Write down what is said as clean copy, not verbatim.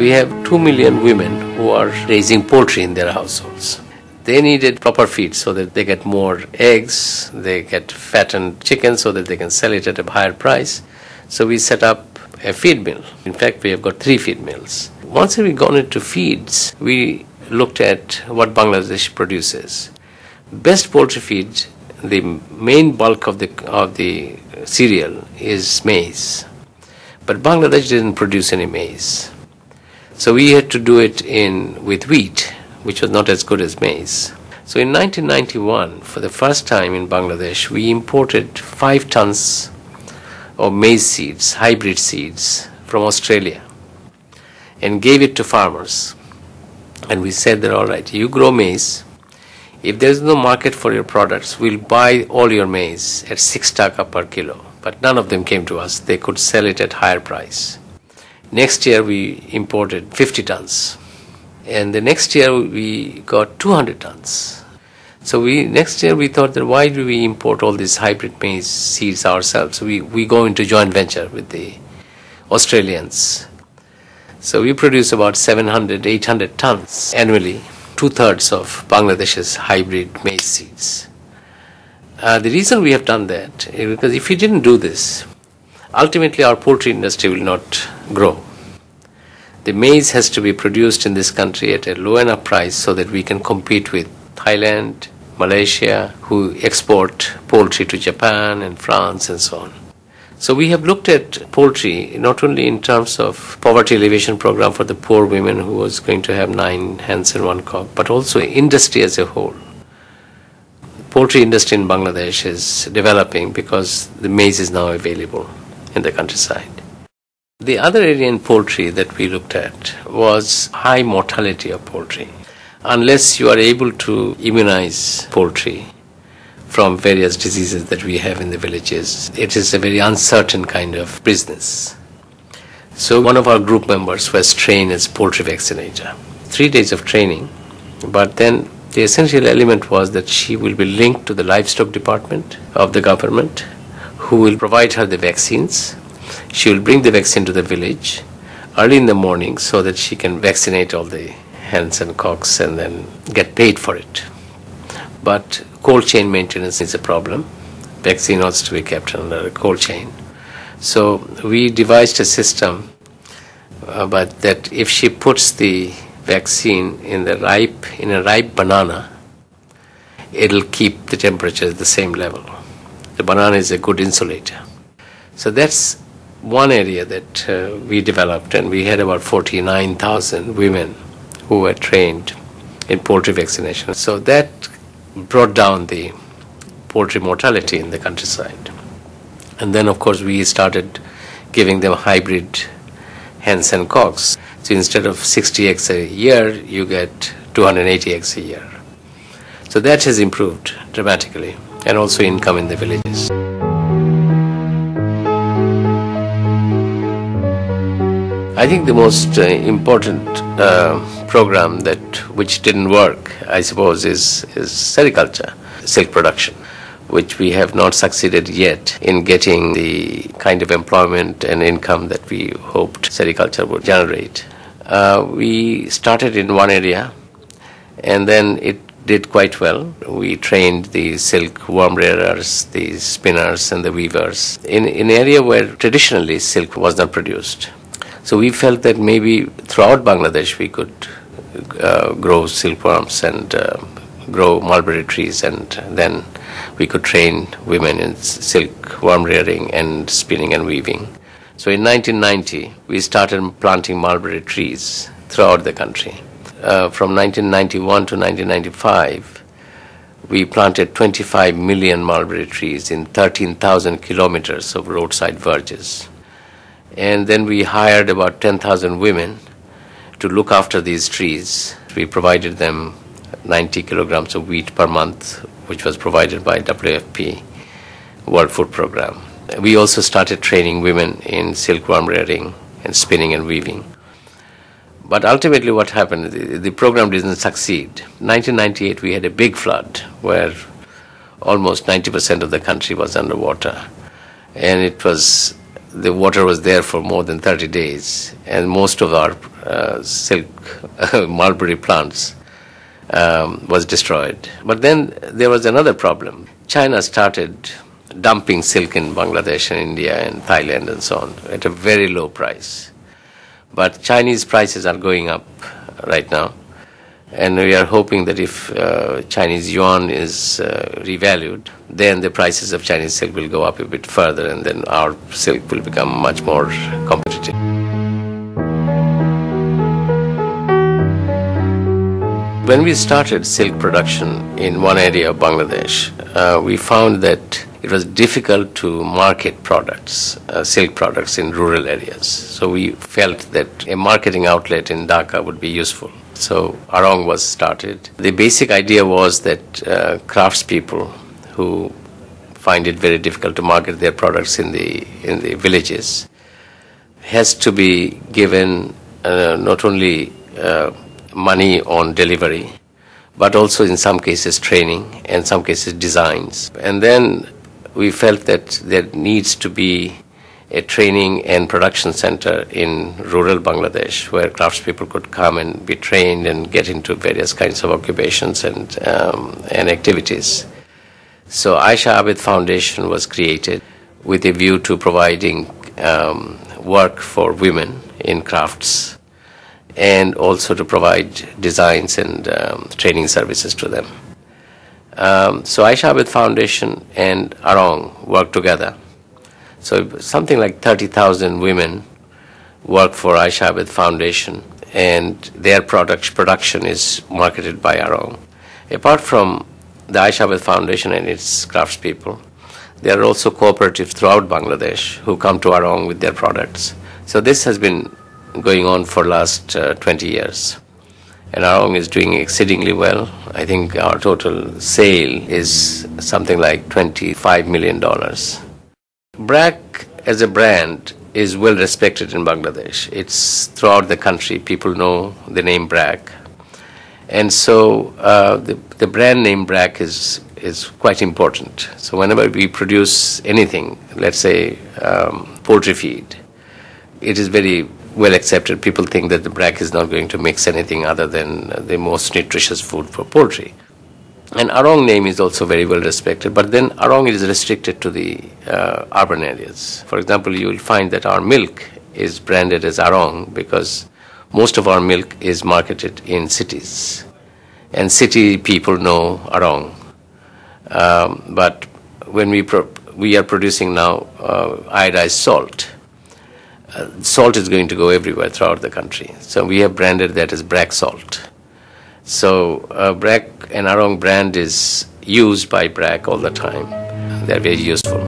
We have 2 million women who are raising poultry in their households. They needed proper feed so that they get more eggs, they get fattened chicken so that they can sell it at a higher price. So we set up a feed mill. In fact, we have got 3 feed mills. Once we got into feeds, we looked at what Bangladesh produces. Best poultry feed, the main bulk of the cereal is maize. But Bangladesh didn't produce any maize. So we had to do it with wheat, which was not as good as maize. So in 1991, for the first time in Bangladesh, we imported 5 tons of maize seeds, hybrid seeds, from Australia and gave it to farmers. And we said that, all right, you grow maize. If there is no market for your products, we'll buy all your maize at 6 taka per kilo. But none of them came to us. They could sell it at higher price. Next year, we imported 50 tons. And the next year, we got 200 tons. So next year, we thought that why do we import all these hybrid maize seeds ourselves? We go into joint venture with the Australians. So we produce about 700, 800 tons annually, 2/3 of Bangladesh's hybrid maize seeds. The reason we have done that is because if we didn't do this, ultimately our poultry industry will not grow. The maize has to be produced in this country at a low enough price so that we can compete with Thailand, Malaysia, who export poultry to Japan and France and so on. So we have looked at poultry not only in terms of poverty alleviation program for the poor women who was going to have 9 hens and 1 cock, but also industry as a whole. Poultry industry in Bangladesh is developing because the maize is now available in the countryside. The other area in poultry that we looked at was high mortality of poultry. Unless you are able to immunize poultry from various diseases that we have in the villages, it is a very uncertain kind of business. So one of our group members was trained as poultry vaccinator. 3 days of training, but then the essential element was that she will be linked to the livestock department of the government, who will provide her the vaccines. She will bring the vaccine to the village early in the morning so that she can vaccinate all the hens and cocks and then get paid for it. But cold chain maintenance is a problem. Vaccine has to be kept under a cold chain. So we devised a system, but that if she puts the vaccine in a ripe banana, it'll keep the temperature at the same level. The banana is a good insulator. So that's one area that we developed, and we had about 49,000 women who were trained in poultry vaccination. So that brought down the poultry mortality in the countryside. And then, of course, we started giving them hybrid hens and cocks. So instead of 60 eggs a year, you get 280 eggs a year. So that has improved dramatically, and also income in the villages. I think the most important program which didn't work, I suppose, is sericulture, silk production, which we have not succeeded yet in getting the kind of employment and income that we hoped sericulture would generate. We started in one area, and then it did quite well. We trained the silk worm rearers, the spinners and the weavers in an area where traditionally silk was not produced. So we felt that maybe throughout Bangladesh we could grow silkworms and grow mulberry trees, and then we could train women in silk worm rearing and spinning and weaving. So in 1990, we started planting mulberry trees throughout the country. From 1991 to 1995, we planted 25 million mulberry trees in 13,000 kilometers of roadside verges. And then we hired about 10,000 women to look after these trees. We provided them 90 kilograms of wheat per month, which was provided by WFP, World Food Program. We also started training women in silkworm rearing and spinning and weaving. But ultimately what happened, the program didn't succeed. 1998 we had a big flood where almost 90% of the country was underwater. And the water was there for more than 30 days, and most of our silk mulberry plants was destroyed. But then there was another problem. China started dumping silk in Bangladesh and India and Thailand and so on at a very low price. But Chinese prices are going up right now. And we are hoping that if Chinese yuan is revalued, then the prices of Chinese silk will go up a bit further, and then our silk will become much more competitive. When we started silk production in one area of Bangladesh, we found that it was difficult to market products, silk products in rural areas. So we felt that a marketing outlet in Dhaka would be useful. So Arong was started. The basic idea was that craftspeople who find it very difficult to market their products in the villages has to be given not only money on delivery, but also in some cases training, and some cases designs. And then we felt that there needs to be a training and production center in rural Bangladesh where craftspeople could come and be trained and get into various kinds of occupations and activities. So Aisha Abed Foundation was created with a view to providing work for women in crafts and also to provide designs and training services to them. So Aisha Abed Foundation and Arong work together. So something like 30,000 women work for Aisha Abed Foundation, and their production is marketed by Arong. Apart from the Aisha Abed Foundation and its craftspeople, there are also cooperatives throughout Bangladesh who come to Arong with their products. So this has been going on for last 20 years. And Arong is doing exceedingly well. I think our total sale is something like $25 million. BRAC as a brand is well respected in Bangladesh. It's throughout the country. People know the name BRAC. And so the brand name BRAC is quite important. So whenever we produce anything, let's say poultry feed, it is very well accepted. People think that the BRAC is not going to mix anything other than the most nutritious food for poultry. And Arong name is also very well respected, but then Arong is restricted to the urban areas. For example, you will find that our milk is branded as Arong because most of our milk is marketed in cities. And city people know Arong. But when we are producing now iodized salt, salt is going to go everywhere throughout the country. So we have branded that as BRAC salt. So BRAC and Arong brand is used by BRAC all the time. They're very useful.